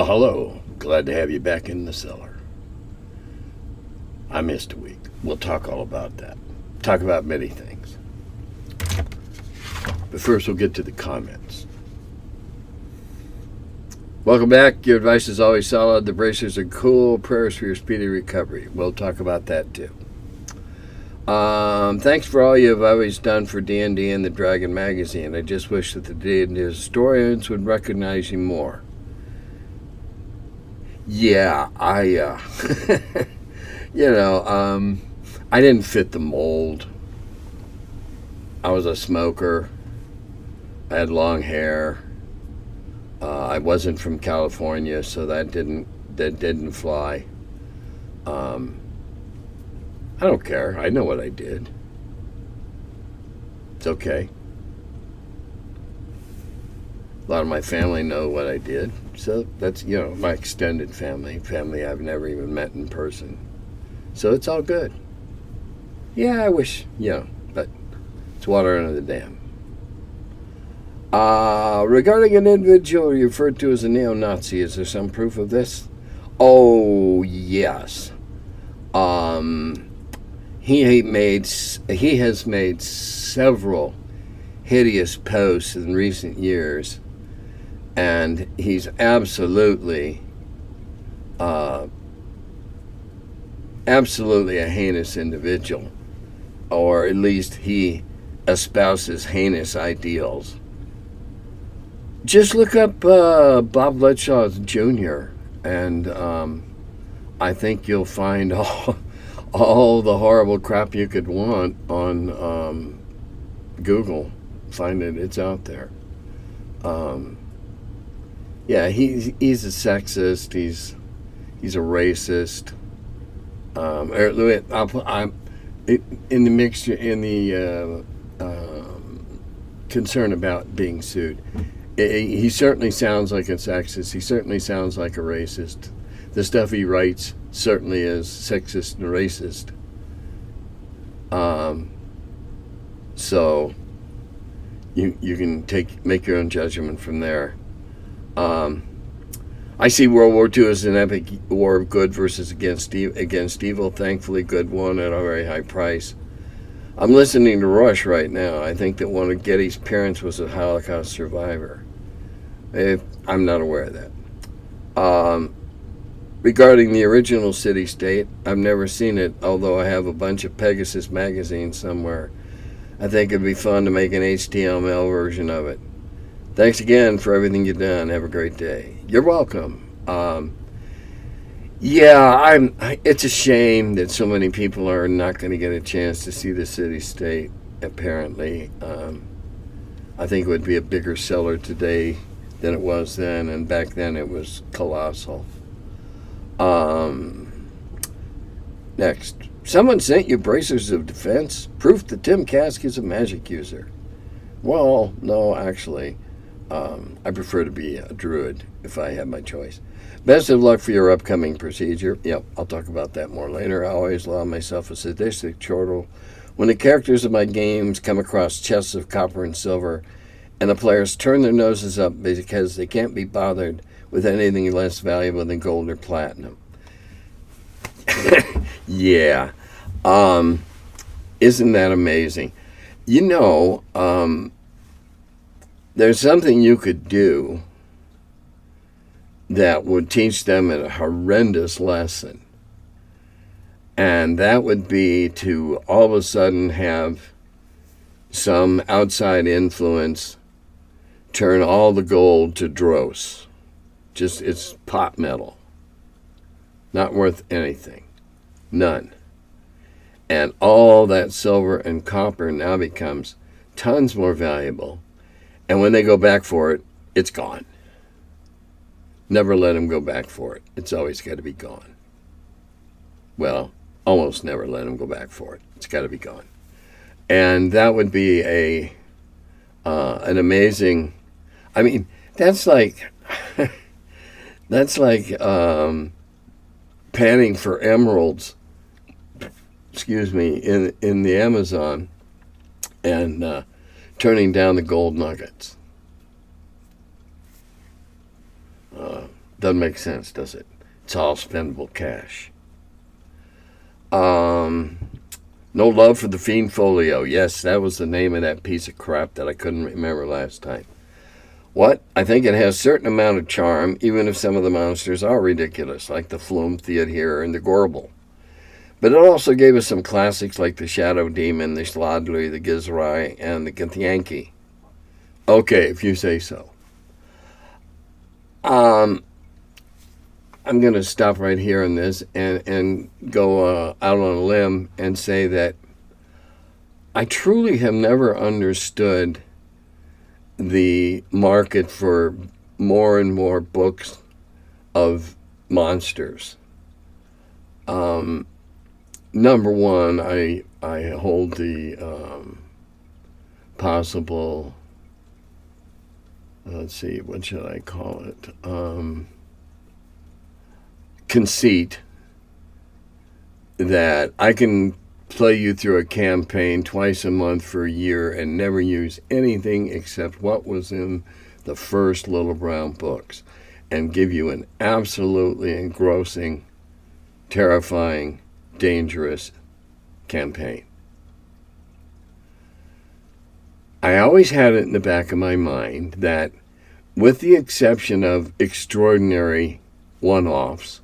hello. Glad to have you back in the cellar. I missed a week. We'll talk all about that. Talk about many things. But first, we'll get to the comments. Welcome back. Your advice is always solid. The bracers are cool. Prayers for your speedy recovery. We'll talk about that too. Thanks for all you've always done for D&D and the Dragon magazine. I just wish that the D&D historians would recognize you more. Yeah, I didn't fit the mold. I was a smoker. I had long hair. I wasn't from California, so that didn't fly. I don't care. I know what I did. It's okay. A lot of my family know what I did. So that's, my extended family I've never even met in person. So it's all good. Yeah, I wish, but it's water under the dam. Regarding an individual referred to as a neo-Nazi, is there some proof of this? Oh, yes. He has made several hideous posts in recent years, and he's absolutely a heinous individual, or at least he espouses heinous ideals. Just look up Bob Bledsoe Jr., and I think you'll find all the horrible crap you could want on Google. Find it; it's out there. Yeah, he's a sexist. He's a racist. In the mixture, in the concern about being sued, he certainly sounds like a sexist. He certainly sounds like a racist. The stuff he writes certainly is sexist and racist. So you can make your own judgment from there. I see World War II as an epic war of good versus against evil. Thankfully, good won at a very high price. I'm listening to Rush right now. I think that one of Getty's parents was a Holocaust survivor. I'm not aware of that. Regarding the original city-state, I've never seen it, although I have a bunch of Pegasus magazines somewhere. I think it'd be fun to make an HTML version of it. Thanks again for everything you've done. Have a great day. You're welcome. It's a shame that so many people are not going to get a chance to see the city-state, apparently. I think it would be a bigger seller today than it was then, and back then it was colossal. Next. Someone sent you bracers of defense? Proof that Tim Kask is a magic user. Well, no, actually. I prefer to be a druid if I have my choice. Best of luck for your upcoming procedure. Yep, I'll talk about that more later. I always allow myself a sadistic chortle when the characters of my games come across chests of copper and silver and the players turn their noses up because they can't be bothered with anything less valuable than gold or platinum. Yeah. Isn't that amazing? There's something you could do that would teach them a horrendous lesson. And that would be to all of a sudden have some outside influence turn all the gold to dross. Just, it's pot metal. Not worth anything. None. And all that silver and copper now becomes tons more valuable. And when they go back for it, it's gone. Never let them go back for it. It's always got to be gone. Well, almost never let them go back for it. It's got to be gone. And that would be an amazing. I mean, that's like panning for emeralds. Excuse me, in the Amazon, and turning down the gold nuggets. Doesn't make sense, does it? It's all spendable cash. No love for the Fiend Folio. Yes, that was the name of that piece of crap that I couldn't remember last time. What? I think it has a certain amount of charm, even if some of the monsters are ridiculous, like the Flume, the Adhere, and the Gorble. But it also gave us some classics like the Shadow Demon, the Sladley, the Gizrai, and the Githyanki. Okay, if you say so. I'm going to stop right here on this and go out on a limb and say that I truly have never understood the market for more and more books of monsters. Number one, I hold the possible, let's see, what should I call it? Conceit that I can play you through a campaign twice a month for a year and never use anything except what was in the first Little Brown books and give you an absolutely engrossing, terrifying, dangerous campaign. I always had it in the back of my mind that, with the exception of extraordinary one-offs,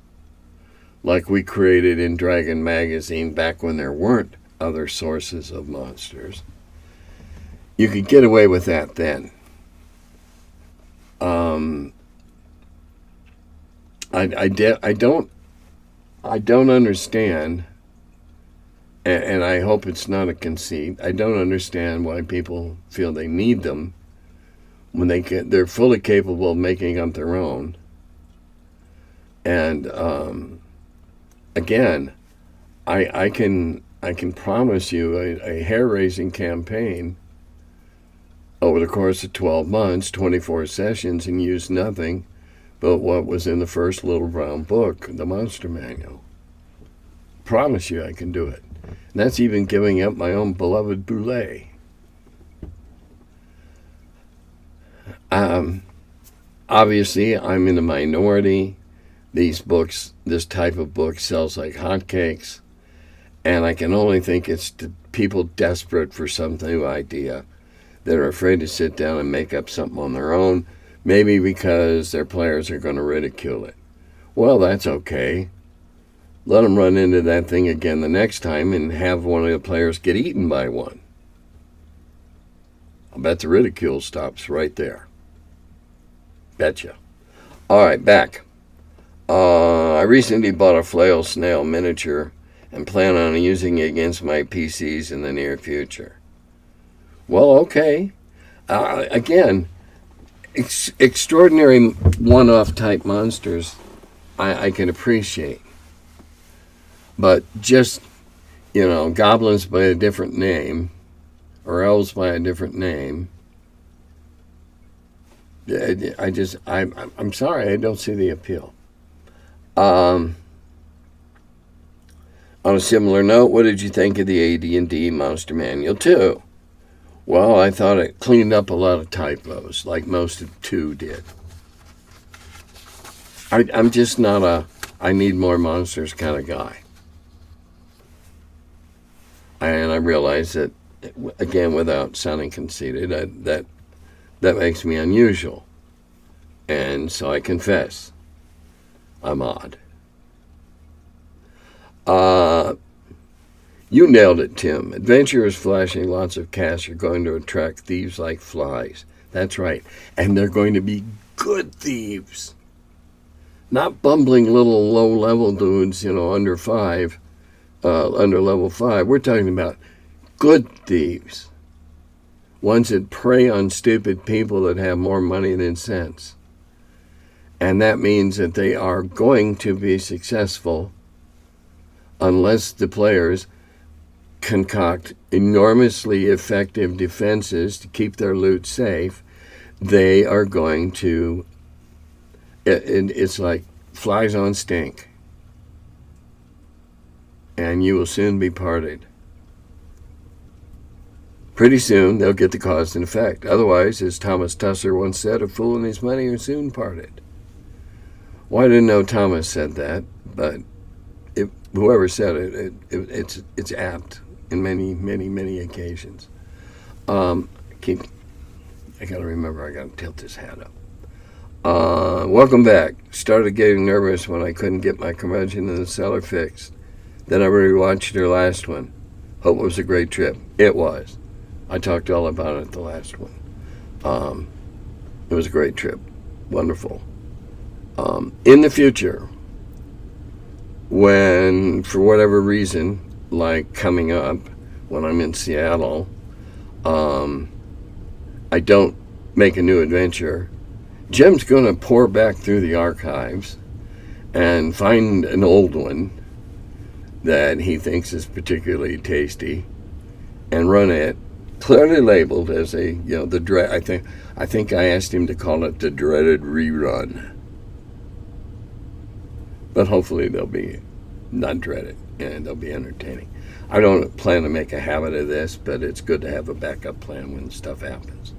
like we created in Dragon Magazine back when there weren't other sources of monsters, you could get away with that then. I don't understand, and I hope it's not a conceit. I don't understand why people feel they need them when they're fully capable of making up their own. And again, I can promise you a hair-raising campaign over the course of 12 months, 24 sessions, and use nothing but what was in the first Little Brown book, the Monster Manual. Promise you I can do it. And that's even giving up my own beloved Boulay. Obviously, I'm in the minority. These books, this type of book sells like hotcakes, and I can only think it's to people desperate for some new idea that are afraid to sit down and make up something on their own, maybe because their players are going to ridicule it. Well, that's okay. Let them run into that thing again the next time and have one of the players get eaten by one. I'll bet the ridicule stops right there. Betcha. All right, back. I recently bought a flail snail miniature and plan on using it against my PCs in the near future. Well, okay. Again, extraordinary one-off type monsters I can appreciate. But just, goblins by a different name, or elves by a different name, I'm sorry, I don't see the appeal. On a similar note, what did you think of the AD&D Monster Manual 2? Well, I thought it cleaned up a lot of typos, like most of 2 did. I'm just not a I need more monsters kind of guy. And I realize that, again, without sounding conceited, that makes me unusual. And so I confess, I'm odd. You nailed it, Tim. Adventurers flashing lots of cash are going to attract thieves like flies. That's right. And they're going to be good thieves. Not bumbling little low-level dudes, under level 5. We're talking about good thieves. Ones that prey on stupid people that have more money than sense. And that means that they are going to be successful unless the players concoct enormously effective defenses to keep their loot safe. They are going to... It's like flies on stink. And you will soon be parted. Pretty soon, they'll get the cause and effect. Otherwise, as Thomas Tusser once said, a fool and his money are soon parted. Well, I didn't know Thomas said that, but whoever said it's apt in many occasions. Keep. I gotta remember. I gotta tilt this hat up. Welcome back. Started getting nervous when I couldn't get my Curmudgeon in the cellar fixed. Then I rewatched your last one. Hope it was a great trip. It was. I talked all about it the last one. It was a great trip. Wonderful. In the future, when, for whatever reason, like coming up, when I'm in Seattle, I don't make a new adventure, Jim's going to pour back through the archives and find an old one that he thinks is particularly tasty and run it, clearly labeled as the dread. I think I asked him to call it the dreaded rerun. But hopefully they'll be not dreaded and they'll be entertaining. I don't plan to make a habit of this, but it's good to have a backup plan when stuff happens.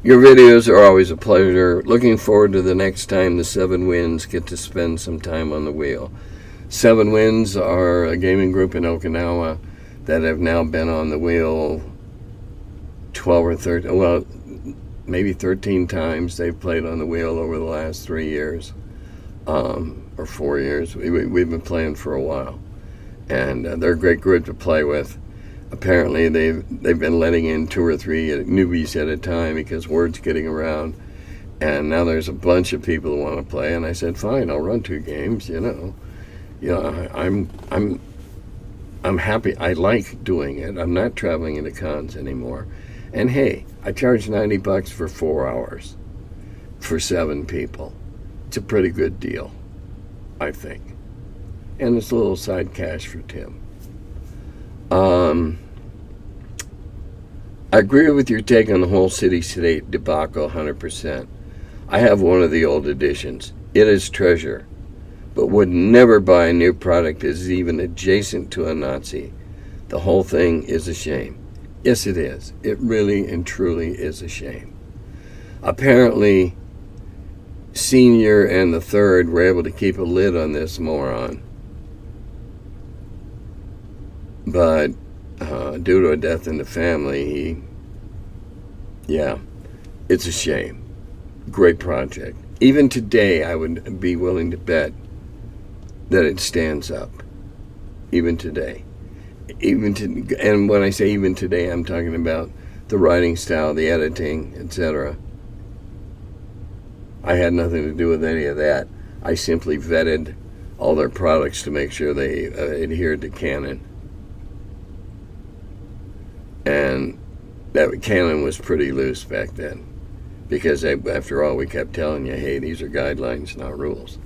Your videos are always a pleasure. Looking forward to the next time the Seven Winds get to spend some time on the wheel. Seven Winds are a gaming group in Okinawa that have now been on the wheel 12 or 13, well, maybe 13 times. They've played on the wheel over the last 3 years, or 4 years. We've been playing for a while, and they're a great group to play with. Apparently, they've been letting in 2 or 3 newbies at a time because word's getting around, and now there's a bunch of people who want to play. And I said, fine, I'll run 2 games. I'm happy. I like doing it. I'm not traveling into cons anymore. And hey, I charge $90 for 4 hours for 7 people. It's a pretty good deal, I think. And it's a little side cash for Tim. I agree with your take on the whole city-state debacle 100%. I have one of the old editions. It is treasure, but would never buy a new product that is even adjacent to a Nazi. The whole thing is a shame. Yes, it is. It really and truly is a shame. Apparently, Senior and the Third were able to keep a lid on this moron. But due to a death in the family, it's a shame. Great project. Even today, I would be willing to bet that it stands up. Even today. And when I say even today, I'm talking about the writing style, the editing, etc. I had nothing to do with any of that. I simply vetted all their products to make sure they adhered to canon. And that canon was pretty loose back then. Because after all, we kept telling you, hey, these are guidelines, not rules.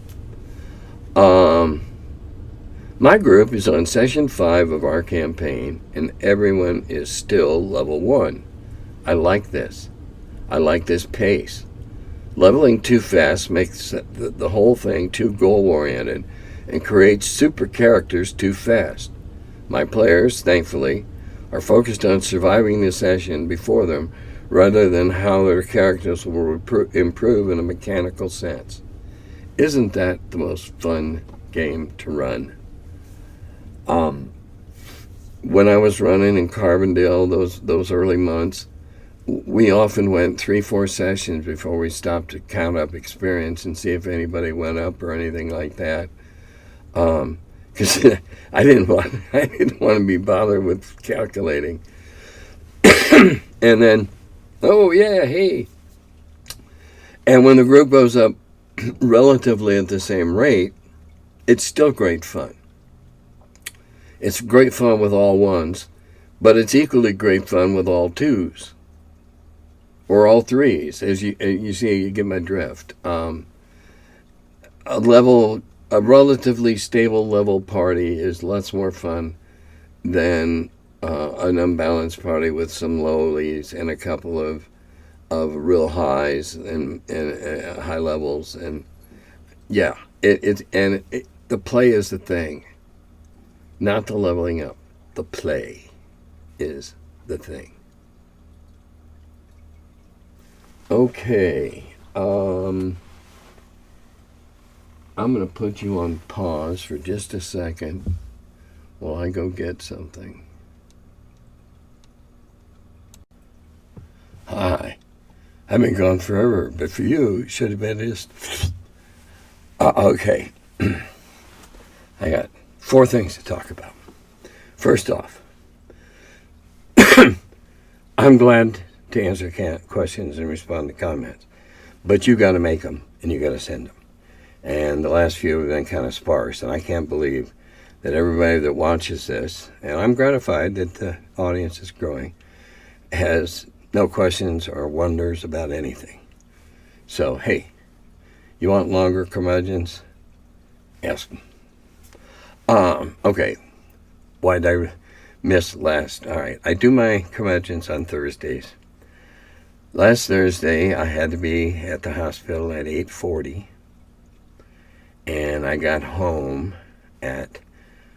My group is on session 5 of our campaign, and everyone is still level 1. I like this. I like this pace. Leveling too fast makes the whole thing too goal-oriented and creates super characters too fast. My players, thankfully, are focused on surviving the session before them rather than how their characters will improve in a mechanical sense. Isn't that the most fun game to run? When I was running in Carbondale those early months, we often went 3-4 sessions before we stopped to count up experience and see if anybody went up or anything like that. Because I didn't want to be bothered with calculating. And then, oh yeah, hey. And when the group goes up relatively at the same rate, it's still great fun. It's great fun with all 1s, but it's equally great fun with all 2s. Or all 3s, as you see, you get my drift. A relatively stable level party is lots more fun than an unbalanced party with some lowlies and a couple of real highs and high levels. And yeah, the play is the thing, not the leveling up. The play is the thing. Okay. I'm going to put you on pause for just a second while I go get something. Hi. I've been gone forever, but for you, it should have been just... okay. I got 4 things to talk about. First off, I'm glad to answer questions and respond to comments, but you got to make them and you got to send them. And the last few have been kind of sparse, and I can't believe that everybody that watches this, and I'm gratified that the audience is growing, has no questions or wonders about anything. So, hey, you want longer curmudgeons? Ask them. Okay. Why did I miss last? All right. I do my curmudgeons on Thursdays. Last Thursday, I had to be at the hospital at 8:40, and I got home at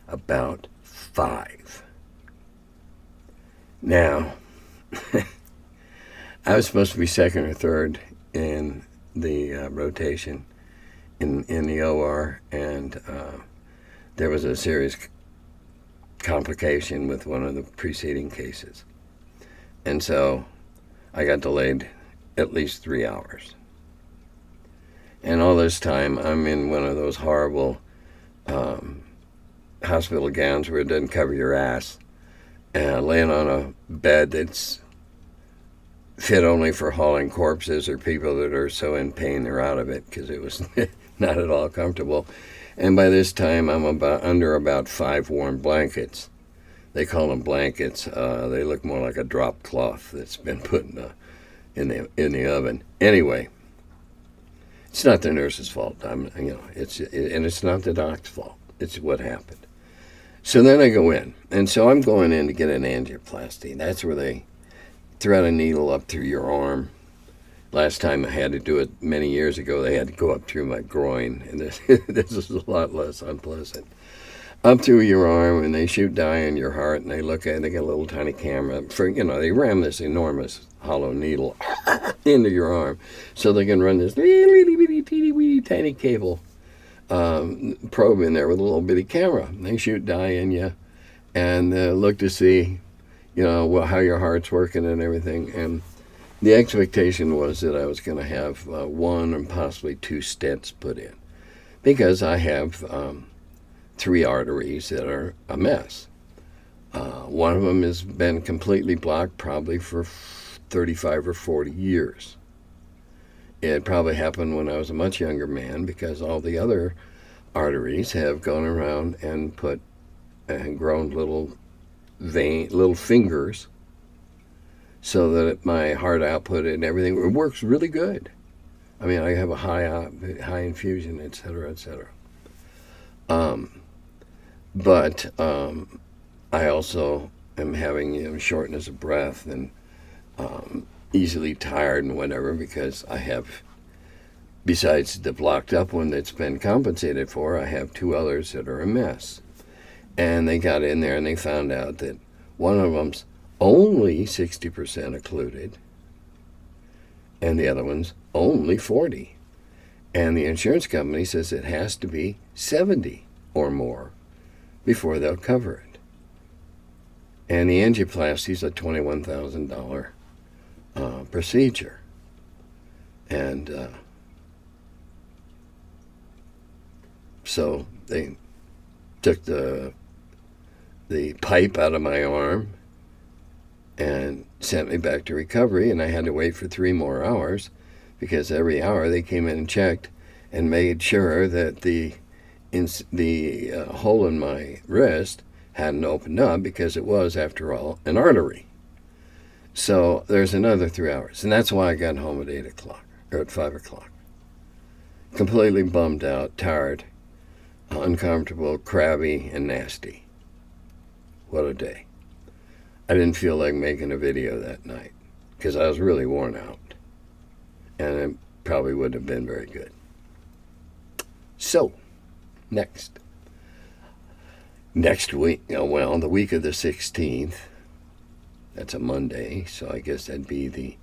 about 5. Now, I was supposed to be second or third in the rotation in the OR, and there was a serious complication with one of the preceding cases. And so I got delayed at least 3 hours. And all this time, I'm in one of those horrible hospital gowns where it doesn't cover your ass, laying on a bed that's fit only for hauling corpses or people that are so in pain they're out of it, because it was not at all comfortable. And by this time, I'm under about 5 warm blankets. They call them blankets. They look more like a drop cloth that's been put in the oven. Anyway, it's not the nurse's fault. And it's not the doc's fault. It's what happened. So then I go in, and so I'm going in to get an angioplasty. That's where they thread a needle up through your arm. Last time I had to do it many years ago, they had to go up through my groin, and this is a lot less unpleasant. Up through your arm, and they shoot dye in your heart, and they look at it, they get a little tiny camera. They ram this enormous hollow needle into your arm, so they can run this tiny cable probe in there with a little bitty camera. And they shoot dye in you, and look to see, how your heart's working and everything. And the expectation was that I was going to have 1 and possibly 2 stents put in, because I have 3 arteries that are a mess. One of them has been completely blocked probably for 35 or 40 years. It probably happened when I was a much younger man, because all the other arteries have gone around and grown little fingers, so that my heart output and everything, it works really good. I mean, I have a high infusion, et cetera, et cetera. But I also am having shortness of breath and easily tired and whatever, because I have, besides the blocked up one that's been compensated for, I have 2 others that are a mess. And they got in there and they found out that one of them's only 60% occluded, and the other one's only 40. And the insurance company says it has to be 70 or more before they'll cover it. And the angioplasty is a $21,000 procedure. And so they took the pipe out of my arm and sent me back to recovery, and I had to wait for 3 more hours, because every hour they came in and checked and made sure that the hole in my wrist hadn't opened up, because it was, after all, an artery. So there's another 3 hours, and that's why I got home at 8 o'clock, or at 5 o'clock. Completely bummed out, tired, uncomfortable, crabby, and nasty. What a day. I didn't feel like making a video that night, because I was really worn out, and it probably wouldn't have been very good. So, next week, the week of the 16th, that's a Monday, so I guess that'd be the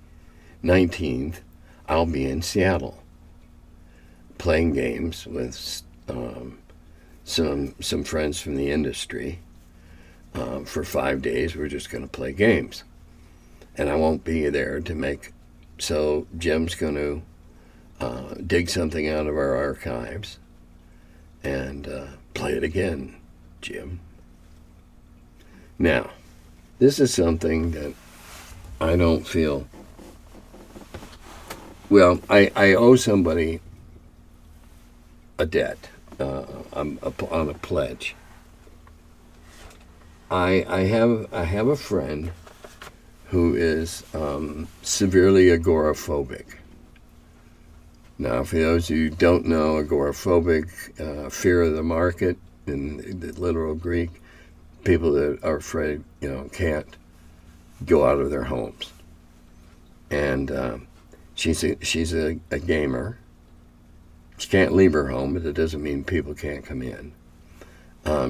19th, I'll be in Seattle playing games with some friends from the industry. For 5 days, we're just going to play games. And I won't be there to make... So Jim's going to dig something out of our archives and play it again, Jim. Now, this is something that I don't feel... Well, I owe somebody a debt. I'm on a pledge. I have a friend who is severely agoraphobic. Now, for those who don't know, agoraphobic, fear of the market in the literal Greek, people that are afraid, can't go out of their homes. And she's a gamer. She can't leave her home, but it doesn't mean people can't come in.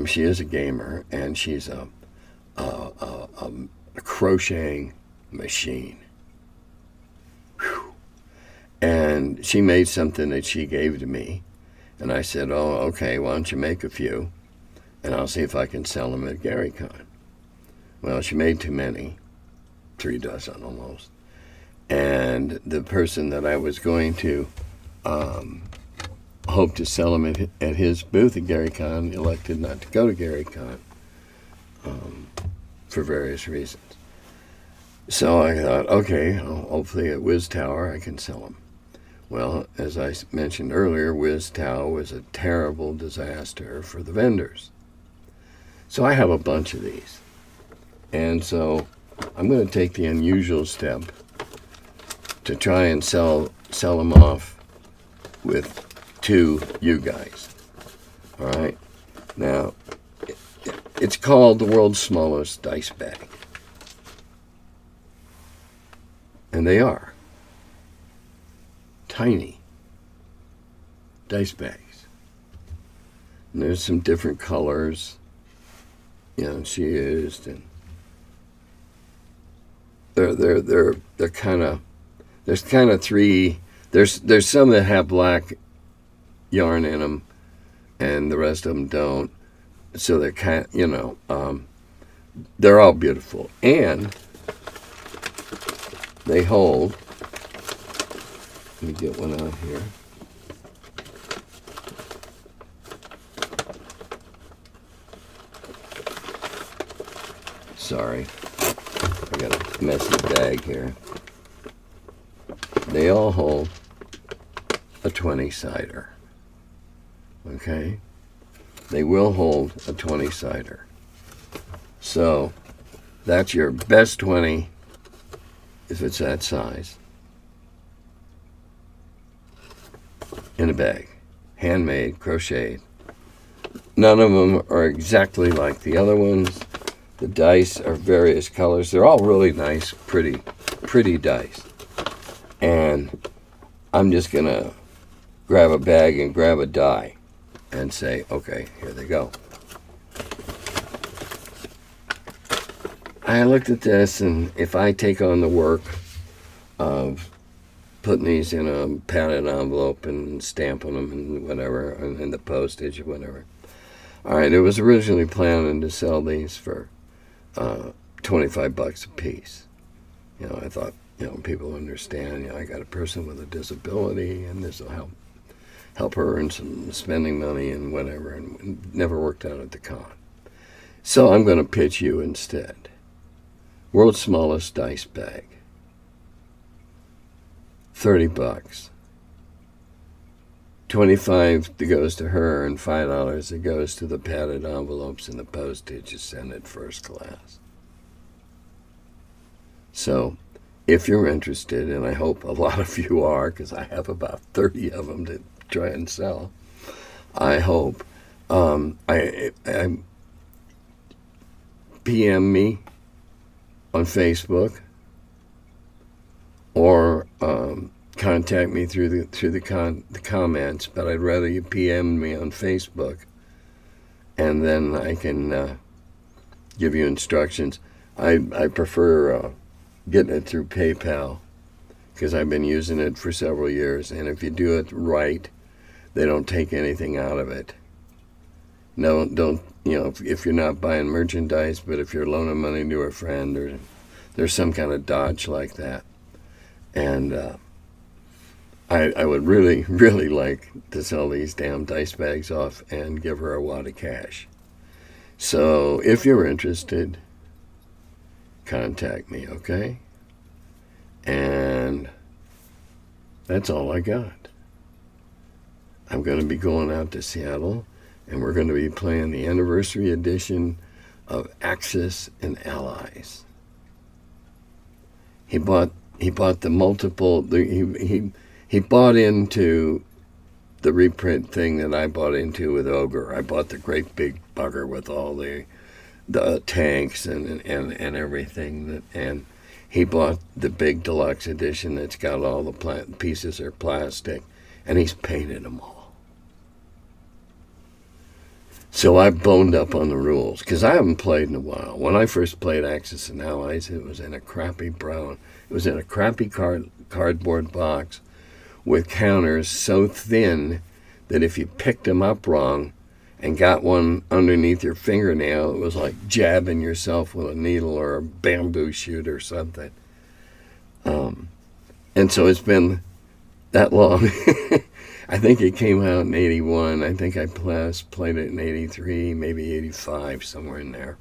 She is a gamer, and she's a crocheting machine. Whew. And she made something that she gave to me, and I said, "Oh, okay, why don't you make a few, and I'll see if I can sell them at GaryCon." Well, she made too many, 3 dozen almost, and the person that I was going to hope to sell them at his booth at GaryCon elected not to go to GaryCon for various reasons. So I thought, okay, hopefully at Wiz Tower I can sell them. Well, as I mentioned earlier, Wiz Tower was a terrible disaster for the vendors. So I have a bunch of these. And so I'm going to take the unusual step to try and sell them off with to you guys. All right? Now, it's called the world's smallest dice bag. And they are tiny dice bags. And there's some different colors, she used, and they're kind of, there's kind of three. There's some that have black yarn in them, and the rest of them don't. So they're kind of, they're all beautiful, and they hold. Let me get one out here. Sorry, I got a messy bag here. They all hold a 20-sider. Okay? They will hold a 20-sider. So, that's your best 20 if it's that size. In a bag. Handmade, crocheted. None of them are exactly like the other ones. The dice are various colors. They're all really nice, pretty dice. And I'm just going to grab a bag and grab a die and say, okay, here they go. I looked at this, and if I take on the work of putting these in a padded envelope and stamping them and whatever, and the postage or whatever. All right, it was originally planning to sell these for $25 a piece. I thought, people understand, I got a person with a disability, and this will help her earn some spending money and whatever, and it never worked out at the con. So I'm going to pitch you instead. World's smallest dice bag. $30. $25 that goes to her, and $5 that goes to the padded envelopes and the postage is sent it first class. So, if you're interested, and I hope a lot of you are, because I have about 30 of them to try and sell, I hope, I PM me on Facebook, or contact me through the comments. But I'd rather you PM me on Facebook, and then I can give you instructions. I prefer getting it through PayPal, because I've been using it for several years. And if you do it right, they don't take anything out of it. No, don't, if you're not buying merchandise, but if you're loaning money to a friend, or there's some kind of dodge like that. And I would really, really like to sell these damn dice bags off and give her a wad of cash. So if you're interested, contact me, okay? And that's all I got. I'm going to be going out to Seattle, and we're going to be playing the anniversary edition of Axis and Allies. He bought the multiple. He bought into the reprint thing that I bought into with Ogre. I bought the great big bugger with all the tanks and everything. And he bought the big deluxe edition that's got all the pieces are plastic, and he's painted them all. So I boned up on the rules, because I haven't played in a while. When I first played Axis and Allies, it was in a crappy brown. It was in a crappy cardboard box with counters so thin that if you picked them up wrong and got one underneath your fingernail, it was like jabbing yourself with a needle or a bamboo shoot or something. And so it's been that long. I think it came out in 81. I think I played it in 83, maybe 85, somewhere in there.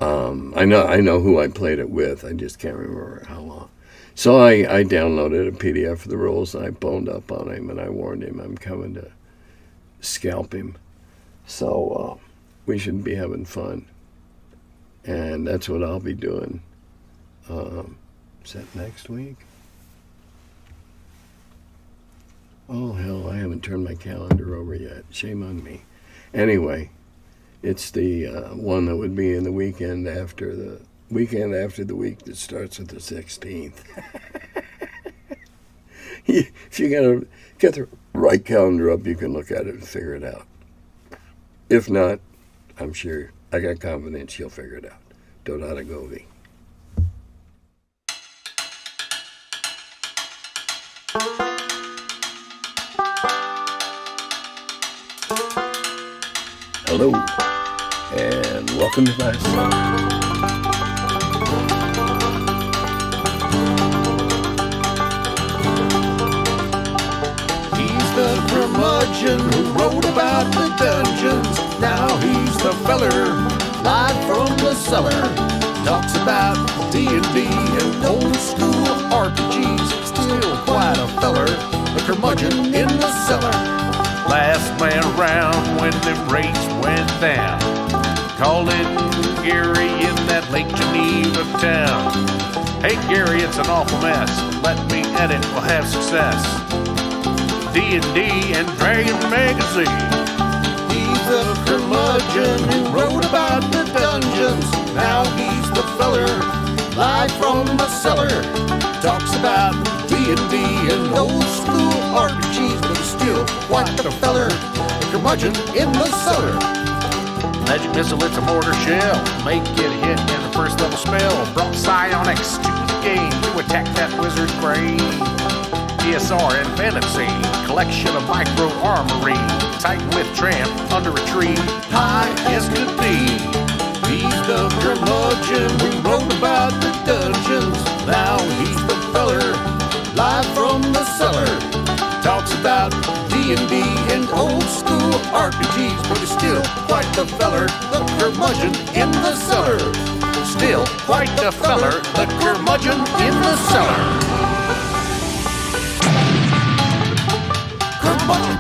I know who I played it with. I just can't remember how long. So I downloaded a PDF of the rules, and I boned up on him, and I warned him I'm coming to scalp him. So we should be having fun. And that's what I'll be doing. Is that next week? Oh, hell, I haven't turned my calendar over yet. Shame on me. Anyway, it's the one that would be in the weekend after the week that starts with the 16th. If you get the right calendar up, you can look at it and figure it out. If not, I'm sure, I got confidence you'll figure it out. Dodata Govi. Hello, and welcome to my cellar. He's the curmudgeon who wrote about the dungeons. Now he's the feller, live from the cellar. Talks about D&D and old school RPGs. Still quite a feller, the curmudgeon in the cellar. Last man around when them rates went down. Called it Gary in that Lake Geneva town. Hey Gary, it's an awful mess. Let me edit, we'll have success. D&D and Dragon Magazine. He's the curmudgeon who wrote about the dungeons. Now he's the feller, live from the cellar. Talks about D&D and old school RPGs, but he's still quite the feller, the curmudgeon in the cellar. Magic missile, it's a mortar shell. Make it hit in the first level spell. Brought psionics to the game to attack that wizard's brain. DSR and fantasy, collection of micro armory. Titan with tramp under a tree, high as could be. He's the curmudgeon who wrote about the dungeons. Now he's the feller, live from the cellar. Talks about D&D and old school RPGs, but he's still quite the feller, the curmudgeon in the cellar. Still quite the feller, the curmudgeon in the cellar. Curmudgeon.